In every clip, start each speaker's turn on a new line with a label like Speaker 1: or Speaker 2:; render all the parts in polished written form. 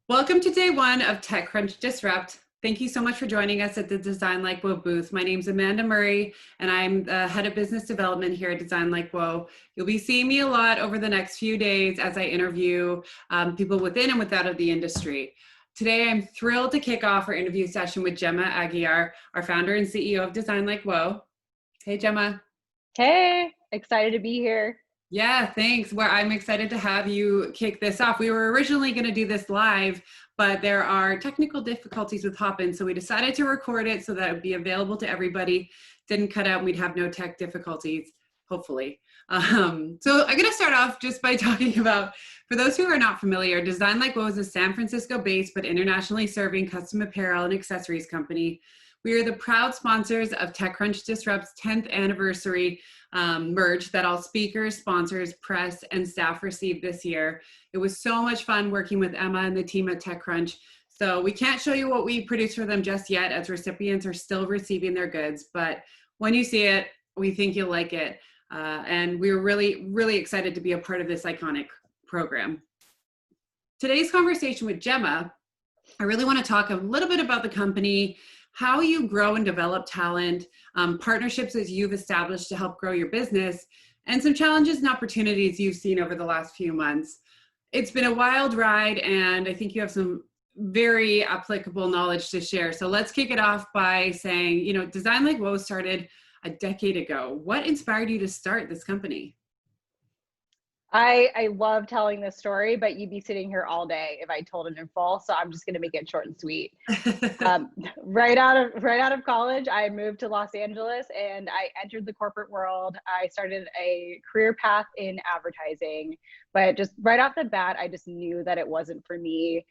Speaker 1: Welcome to day one of TechCrunch Disrupt. Thank you so much for joining us at the Design Like Whoa booth. My name's Amanda Murray, and I'm the head of business development here at Design Like Whoa. You'll be seeing me a lot over the next few days as I interview people within and without of the industry. Today, I'm thrilled to kick off our interview session with Gemma Aguiar, our founder and CEO of Design Like Whoa. Hey, Gemma.
Speaker 2: Hey, excited to be here.
Speaker 1: Yeah, thanks. Well, I'm excited to have you kick this off. We were originally going to do this live, but there are technical difficulties with Hopin, so we decided to record it so that it would be available to everybody. Didn't cut out, and we'd have no tech difficulties, hopefully. So I'm going to start off just by talking about, for those who are not familiar, Design Like Whoa is a San Francisco-based but internationally serving custom apparel and accessories company. We are the proud sponsors of TechCrunch Disrupt's 10th anniversary merge that all speakers, sponsors, press, and staff received this year. It was so much fun working with Emma and the team at TechCrunch. So we can't show you what we produced for them just yet, as recipients are still receiving their goods. But when you see it, we think you'll like it. And we're really, really excited to be a part of this iconic program. Today's conversation with Gemma, I really want to talk a little bit about the company, how you grow and develop talent, partnerships that you've established to help grow your business, and some challenges and opportunities you've seen over the last few months. It's been a wild ride, and I think you have some very applicable knowledge to share. So let's kick it off by saying, Design Like Whoa started a decade ago. What inspired you to start this company?
Speaker 2: I love telling this story, but you'd be sitting here all day if I told it in full. So I'm just going to make it short and sweet. Right out of college, I moved to Los Angeles and I entered the corporate world. I started a career path in advertising, but just right off the bat, I just knew that it wasn't for me.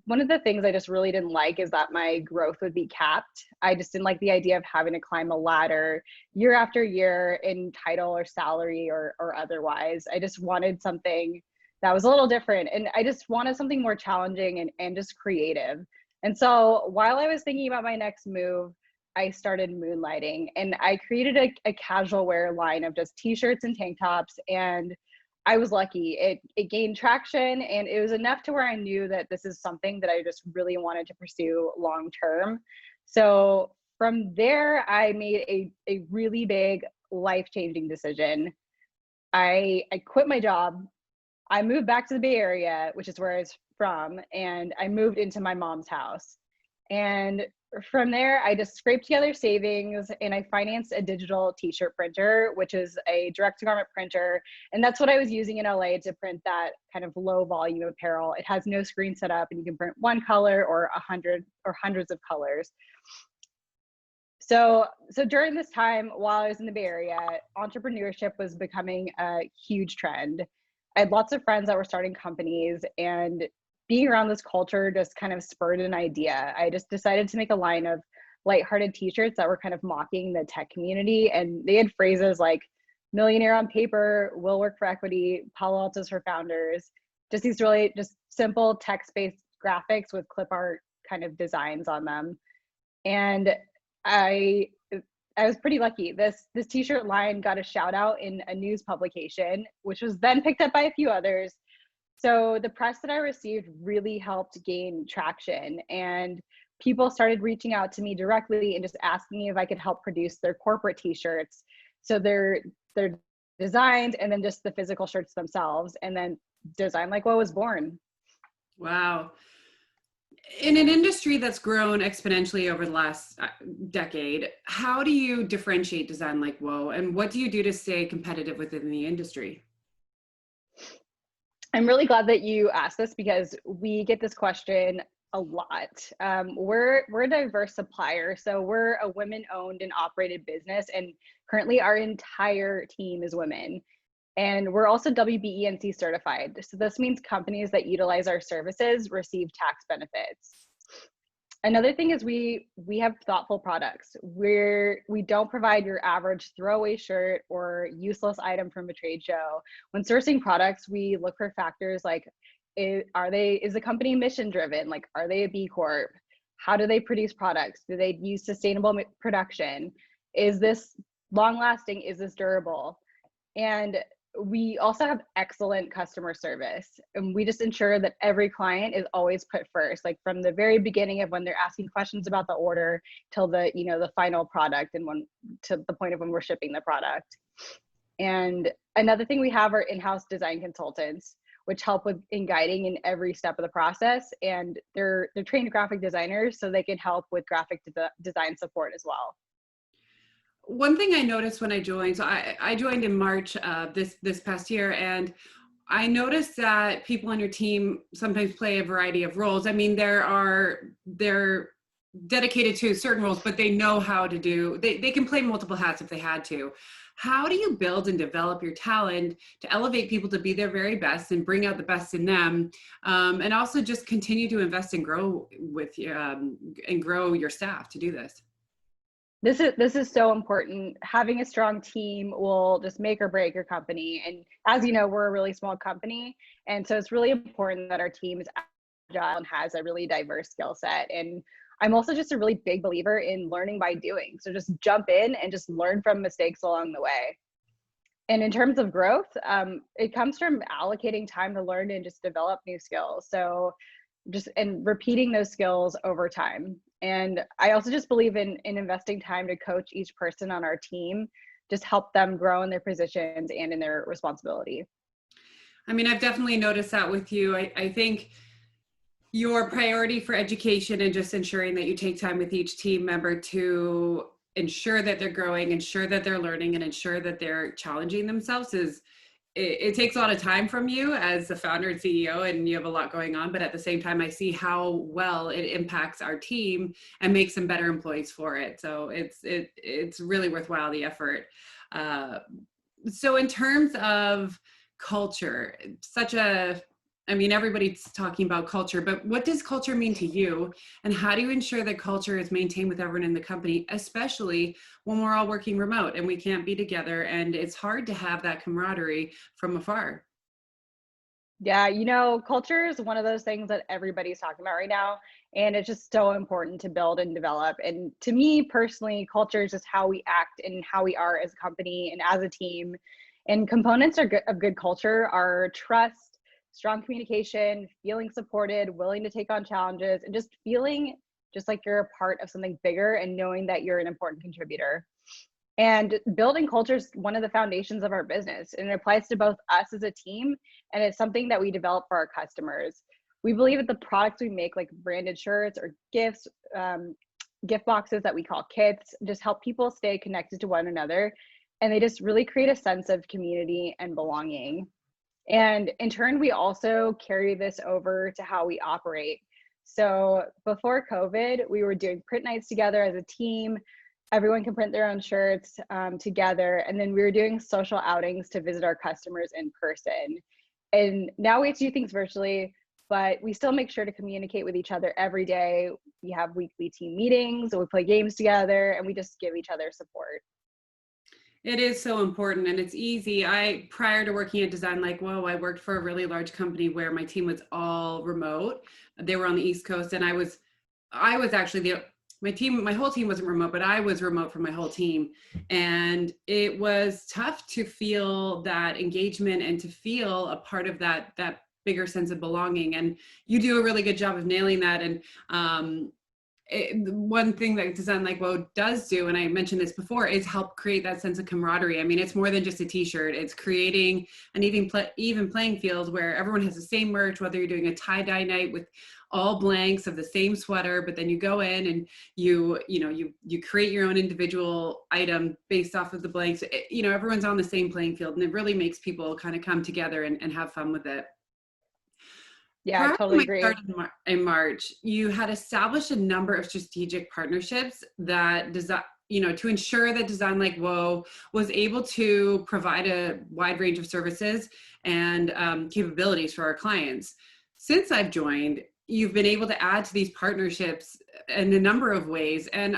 Speaker 2: One of the things I just really didn't like is that my growth would be capped. I just didn't like the idea of having to climb a ladder year after year in title or salary or otherwise. I just wanted something that was a little different, and I just wanted something more challenging and just creative. And so while I was thinking about my next move, I started moonlighting, and I created a casual wear line of just t-shirts and tank tops, and I was lucky. It gained traction, and it was enough to where I knew that this is something that I just really wanted to pursue long term. So from there, I made a really big life-changing decision. I quit my job. I moved back to the Bay Area, which is where I was from, and I moved into my mom's house. And from there, I just scraped together savings and I financed a digital t-shirt printer, which is a direct-to-garment printer. And that's what I was using in LA to print that kind of low volume apparel. It has no screen setup, and you can print one color or 100 or hundreds of colors. So during this time, while I was in the Bay Area, entrepreneurship was becoming a huge trend. I had lots of friends that were starting companies, and being around this culture just kind of spurred an idea. I just decided to make a line of lighthearted t-shirts that were kind of mocking the tech community. And they had phrases like millionaire on paper, will work for equity, Palo Alto's for founders, just these really just simple text-based graphics with clip art kind of designs on them. And I was pretty lucky. This t-shirt line got a shout out in a news publication, which was then picked up by a few others. So the press that I received really helped gain traction, and people started reaching out to me directly and just asking me if I could help produce their corporate t-shirts. So they're designed, and then just the physical shirts themselves, and then Design Like Whoa was born.
Speaker 1: Wow. In an industry that's grown exponentially over the last decade, how do you differentiate Design Like Whoa, and what do you do to stay competitive within the industry?
Speaker 2: I'm really glad that you asked this because we get this question a lot. We're a diverse supplier, so we're a women-owned and operated business, and currently our entire team is women. And we're also WBENC certified. So this means companies that utilize our services receive tax benefits. Another thing is we have thoughtful products. We don't provide your average throwaway shirt or useless item from a trade show. When sourcing products, we look for factors like, is the company mission driven? Like, are they a B Corp? How do they produce products? Do they use sustainable production? Is this long lasting? Is this durable? And we also have excellent customer service, and we just ensure that every client is always put first, like from the very beginning of when they're asking questions about the order till the, the final product, and when to the point of when we're shipping the product. And another thing we have are in-house design consultants, which help with in guiding in every step of the process. And they're trained graphic designers, so they can help with graphic design support as well.
Speaker 1: One thing I noticed when I joined, so I joined in March this past year, and I noticed that people on your team sometimes play a variety of roles. I mean, they're dedicated to certain roles, but they know how to they can play multiple hats if they had to. How do you build and develop your talent to elevate people to be their very best and bring out the best in them, and also just continue to invest and grow and grow your staff to do this?
Speaker 2: This is so important. Having a strong team will just make or break your company. And as you know, we're a really small company, and so it's really important that our team is agile and has a really diverse skill set. And I'm also just a really big believer in learning by doing. So just jump in and just learn from mistakes along the way. And in terms of growth, it comes from allocating time to learn and just develop new skills. So just and repeating those skills over time. And I also just believe in investing time to coach each person on our team, just help them grow in their positions and in their responsibility.
Speaker 1: I mean, I've definitely noticed that with you. I think your priority for education and just ensuring that you take time with each team member to ensure that they're growing, ensure that they're learning, and ensure that they're challenging themselves it takes a lot of time from you as the founder and CEO, and you have a lot going on, but at the same time, I see how well it impacts our team and makes them better employees for it. So it's really worthwhile, the effort. So in terms of culture, I mean, everybody's talking about culture, but what does culture mean to you? And how do you ensure that culture is maintained with everyone in the company, especially when we're all working remote and we can't be together and it's hard to have that camaraderie from afar?
Speaker 2: Yeah, culture is one of those things that everybody's talking about right now. And it's just so important to build and develop. And to me personally, culture is just how we act and how we are as a company and as a team. And components of good culture are trust, strong communication, feeling supported, willing to take on challenges, and just feeling just like you're a part of something bigger and knowing that you're an important contributor. And building culture is one of the foundations of our business, and it applies to both us as a team, and it's something that we develop for our customers. We believe that the products we make, like branded shirts or gifts, gift boxes that we call kits, just help people stay connected to one another, and they just really create a sense of community and belonging. And in turn, we also carry this over to how we operate. So before COVID, we were doing print nights together as a team. Everyone can print their own shirts together. And then we were doing social outings to visit our customers in person. And now we have to do things virtually, but we still make sure to communicate with each other every day. We have weekly team meetings, and we play games together, and we just give each other support.
Speaker 1: It is so important, and it's easy. Prior to working at Design Like Whoa, I worked for a really large company where my team was all remote. They were on the East Coast, and I was actually my whole team wasn't remote, but I was remote for my whole team. And it was tough to feel that engagement and to feel a part of that bigger sense of belonging. And you do a really good job of nailing that. And one thing that Design Like Whoa does do, and I mentioned this before, is help create that sense of camaraderie. I mean, it's more than just a t-shirt. It's creating an even playing field where everyone has the same merch, whether you're doing a tie-dye night with all blanks of the same sweater, but then you go in and you create your own individual item based off of the blanks. Everyone's on the same playing field, and it really makes people kind of come together and have fun with it.
Speaker 2: Yeah, I totally agree.
Speaker 1: Prior to my start in March, you had established a number of strategic partnerships that to ensure that Design Like Whoa was able to provide a wide range of services and capabilities for our clients. Since I've joined, you've been able to add to these partnerships in a number of ways. And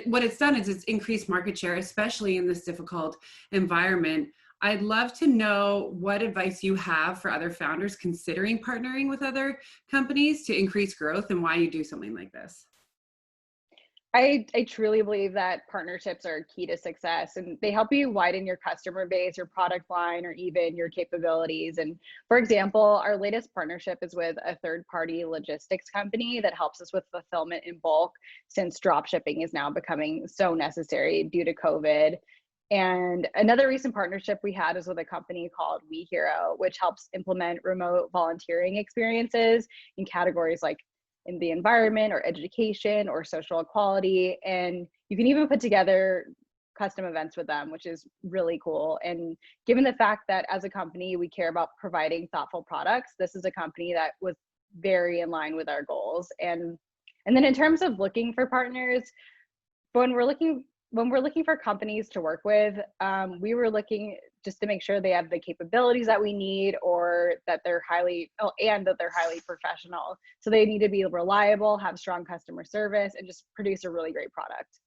Speaker 1: what it's done is it's increased market share, especially in this difficult environment. I'd love to know what advice you have for other founders considering partnering with other companies to increase growth, and why you do something like this.
Speaker 2: I truly believe that partnerships are key to success, and they help you widen your customer base, your product line, or even your capabilities. And for example, our latest partnership is with a third party logistics company that helps us with fulfillment in bulk, since drop shipping is now becoming so necessary due to COVID. And another recent partnership we had is with a company called We Hero, which helps implement remote volunteering experiences in categories like in the environment or education or social equality. And you can even put together custom events with them, which is really cool. And given the fact that as a company, we care about providing thoughtful products, this is a company that was very in line with our goals. And then in terms of looking for partners, when we're looking when we're looking for companies to work with, we were looking just to make sure they have the capabilities that we need, or that they're highly professional. So they need to be reliable, have strong customer service, and just produce a really great product.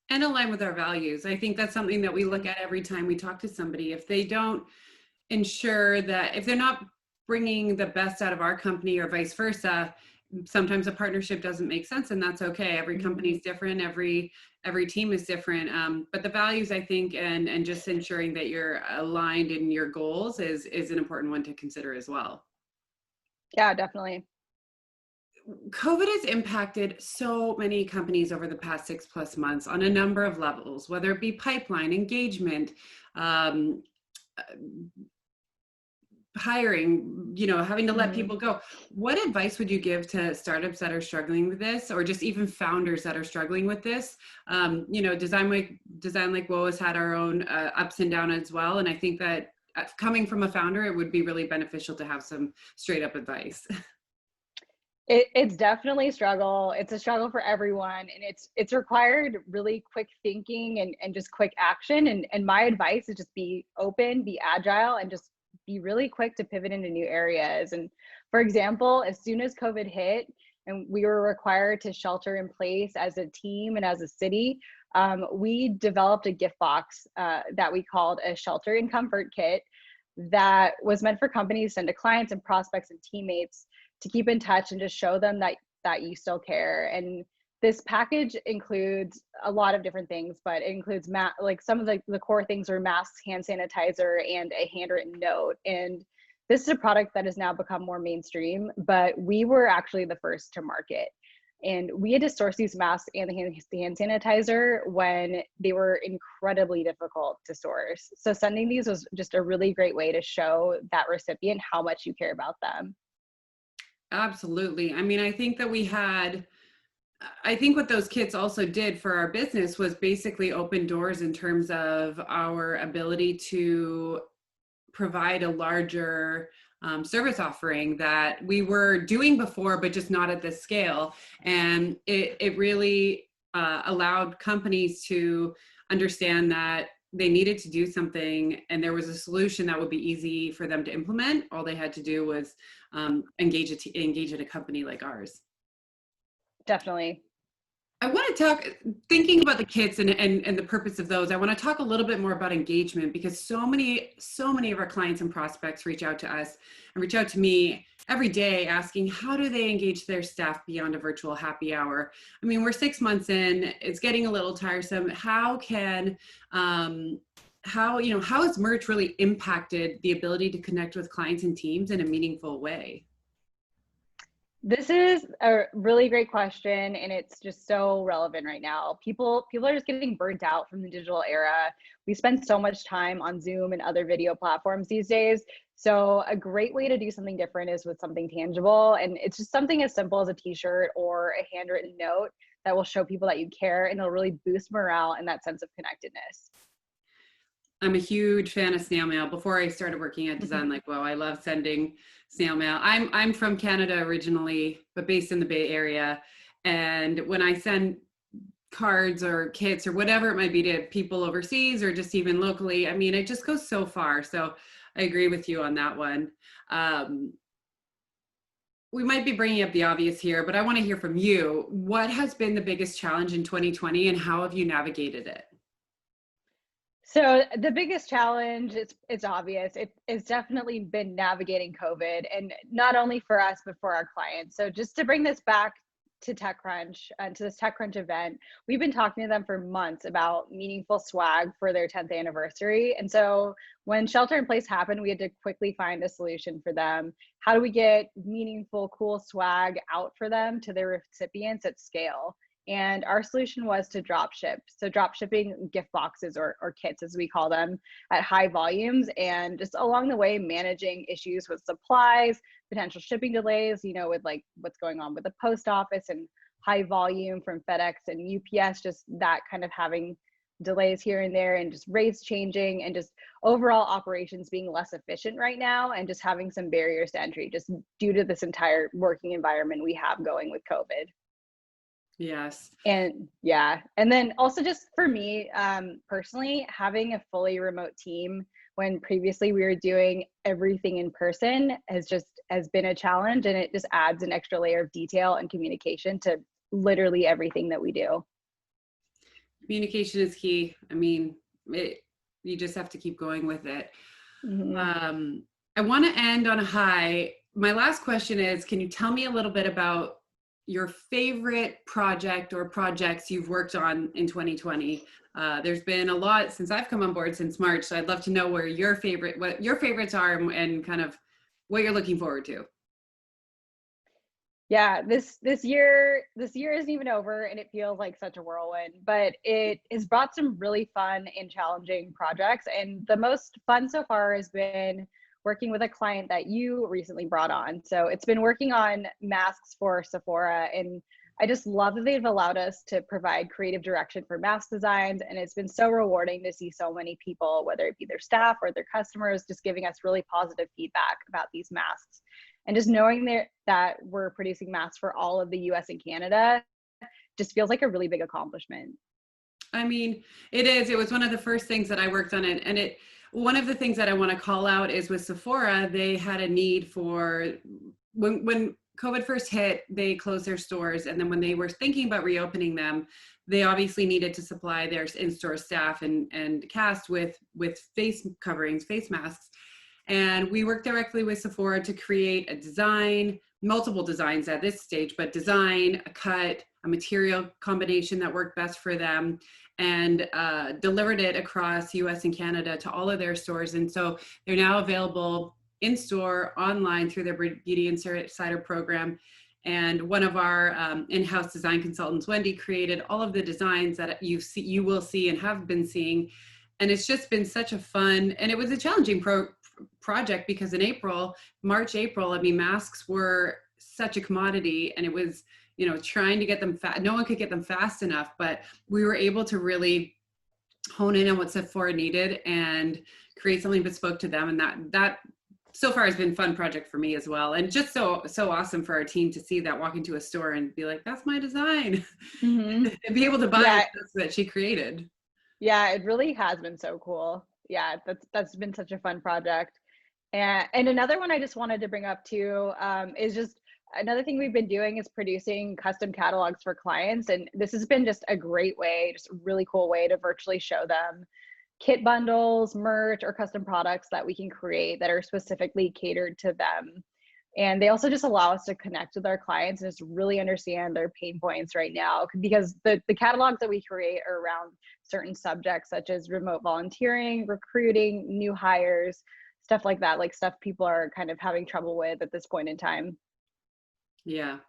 Speaker 1: And align with our values. I think that's something that we look at every time we talk to somebody. If they don't ensure that, if they're not bringing the best out of our company or vice versa, sometimes a partnership doesn't make sense, and that's okay. Every company is different, every team is different, but the values, I think, and just ensuring that you're aligned in your goals is an important one to consider as well.
Speaker 2: Yeah, definitely.
Speaker 1: COVID has impacted so many companies over the past 6+ months on a number of levels, whether it be pipeline, engagement, um, hiring, having to let
Speaker 2: Mhm.
Speaker 1: people go. What advice would you give to startups that are struggling with this, or just even founders that are struggling with this? Design Like Woe has had our own ups and downs as well. And I think that coming from a founder, it would be really beneficial to have some straight up advice.
Speaker 2: It's definitely a struggle. It's a struggle for everyone, and it's required really quick thinking and just quick action. And my advice is just be open, be agile, and just be really quick to pivot into new areas. And for example, as soon as COVID hit and we were required to shelter in place as a team and as a city, we developed a gift box that we called a shelter in comfort kit that was meant for companies to send to clients and prospects and teammates to keep in touch and just show them that you still care. And this package includes a lot of different things, but it includes like some of the core things are masks, hand sanitizer, and a handwritten note. And this is a product that has now become more mainstream, but we were actually the first to market. And we had to source these masks and the hand sanitizer when they were incredibly difficult to source. So sending these was just a really great way to show that recipient how much you care about them.
Speaker 1: Absolutely. I mean, I think what those kits also did for our business was basically open doors in terms of our ability to provide a larger service offering that we were doing before, but just not at this scale. And it really allowed companies to understand that they needed to do something, and there was a solution that would be easy for them to implement. All they had to do was engage at a company like ours.
Speaker 2: Definitely.
Speaker 1: I want to talk, thinking about the kits and the purpose of those. I want to talk a little bit more about engagement, because so many of our clients and prospects reach out to us and reach out to me every day asking, how do they engage their staff beyond a virtual happy hour? I mean, we're 6 months in, it's getting a little tiresome. How has merch really impacted the ability to connect with clients and teams in a meaningful way?
Speaker 2: This is a really great question, and it's just so relevant right now. People are just getting burnt out from the digital era. We spend so much time on Zoom and other video platforms these days. So a great way to do something different is with something tangible, and it's just something as simple as a t-shirt or a handwritten note that will show people that you care, and it'll really boost morale and that sense of connectedness.
Speaker 1: I'm a huge fan of snail mail. Before I started working at Design Like Whoa, I love sending snail mail. I'm from Canada originally, but based in the Bay Area. And when I send cards or kits or whatever it might be to people overseas or just even locally, I mean, it just goes so far. So I agree with you on that one. Um, we might be bringing up the obvious here, but I want to hear from you. What has been the biggest challenge in 2020, and how have you navigated it?
Speaker 2: So the biggest challenge, it's obvious. It's definitely been navigating COVID, and not only for us but for our clients. So just to bring this back to TechCrunch and to this TechCrunch event, we've been talking to them for months about meaningful swag for their 10th anniversary. And so when shelter in place happened, we had to quickly find a solution for them. How do we get meaningful, cool swag out for them to their recipients at scale? And our solution was to drop ship. So drop shipping gift boxes or kits, as we call them, at high volumes, and just along the way, managing issues with supplies, potential shipping delays, with like what's going on with the post office and high volume from FedEx and UPS, just that kind of having delays here and there, and just rates changing, and just overall operations being less efficient right now, and just having some barriers to entry just due to this entire working environment we have going with COVID.
Speaker 1: Yes.
Speaker 2: And yeah, and then also just for me personally, having a fully remote team when previously we were doing everything in person has been a challenge, and it just adds an extra layer of detail and communication to literally everything that we do.
Speaker 1: Communication is key. I mean, you just have to keep going with it.
Speaker 2: Mm-hmm.
Speaker 1: I want to end on a high. My last question is, can you tell me a little bit about your favorite project or projects you've worked on in 2020? There's been a lot since I've come on board since March, so I'd love to know what your favorites are, and kind of what you're looking forward to.
Speaker 2: Yeah, this year isn't even over, and it feels like such a whirlwind, but it has brought some really fun and challenging projects. And the most fun so far has been working with a client that you recently brought on. So it's been working on masks for Sephora, and I just love that they've allowed us to provide creative direction for mask designs. And it's been so rewarding to see so many people, whether it be their staff or their customers, just giving us really positive feedback about these masks. And just knowing that we're producing masks for all of the US and Canada just feels like a really big accomplishment.
Speaker 1: I mean, it was one of the first things that I worked on it. And one of the things that I want to call out is with Sephora, they had a need for, when COVID first hit, they closed their stores. And then when they were thinking about reopening them, they obviously needed to supply their in-store staff and cast with face coverings, face masks. And we worked directly with Sephora to create a design, multiple designs at this stage, but design, a cut, a material combination that worked best for them, and delivered it across US and Canada to all of their stores. And so they're now available in store, online, through their Beauty Insider program. And one of our in-house design consultants, Wendy, created all of the designs that you will see and have been seeing. And it's just been such a fun, and it was a challenging project because in March, April, I mean, masks were such a commodity, and it was, trying to get them no one could get them fast enough, but we were able to really hone in on what Sephora needed and create something bespoke to them. And that so far has been a fun project for me as well. And just so awesome for our team to see that, walk into a store and be like, that's my design.
Speaker 2: Mm-hmm.
Speaker 1: And be able to buy that she created.
Speaker 2: Yeah, it really has been so cool. Yeah, that's been such a fun project. And another one I just wanted to bring up too is just another thing we've been doing is producing custom catalogs for clients. And this has been just a great way, just a really cool way to virtually show them kit bundles, merch, or custom products that we can create that are specifically catered to them. And they also just allow us to connect with our clients and just really understand their pain points right now, because the catalogs that we create are around certain subjects such as remote volunteering, recruiting, new hires, stuff like that, like stuff people are kind of having trouble with at this point in time.
Speaker 1: Yeah,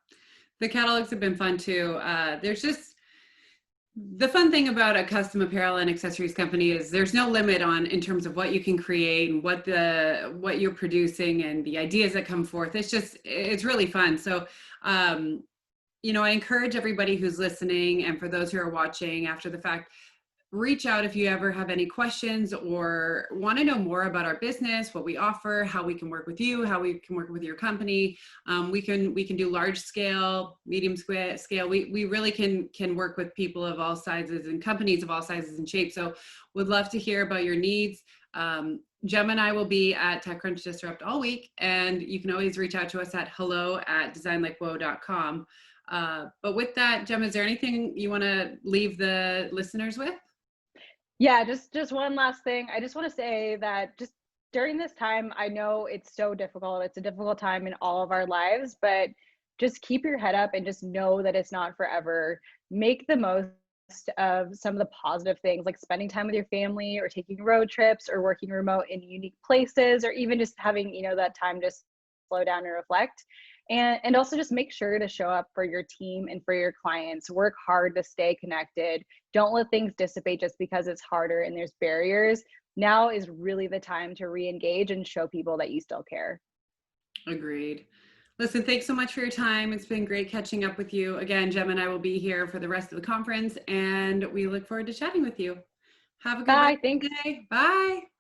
Speaker 1: the catalogs have been fun too. There's just, the fun thing about a custom apparel and accessories company is there's no limit in terms of what you can create and what you're producing and the ideas that come forth. It's really fun. So, I encourage everybody who's listening, and for those who are watching after the fact, reach out if you ever have any questions or want to know more about our business, what we offer, how we can work with you, how we can work with your company. We can do large scale, medium scale. We really can work with people of all sizes and companies of all sizes and shapes. So would love to hear about your needs. Gemma and I will be at TechCrunch Disrupt all week, and you can always reach out to us at hello@designlikewhoa.com. But with that, Gemma, is there anything you want to leave the listeners with?
Speaker 2: Yeah, just one last thing. I just want to say that just during this time, I know it's so difficult. It's a difficult time in all of our lives, but just keep your head up and just know that it's not forever. Make the most of some of the positive things, like spending time with your family or taking road trips or working remote in unique places, or even just having, that time to slow down and reflect. And also just make sure to show up for your team and for your clients. Work hard to stay connected. Don't let things dissipate just because it's harder and there's barriers. Now is really the time to re-engage and show people that you still care.
Speaker 1: Agreed. Listen, thanks so much for your time. It's been great catching up with you. Again, Gemma and I will be here for the rest of the conference, and we look forward to chatting with you. Have a good rest
Speaker 2: Bye.
Speaker 1: of
Speaker 2: Thanks.
Speaker 1: the day. Bye.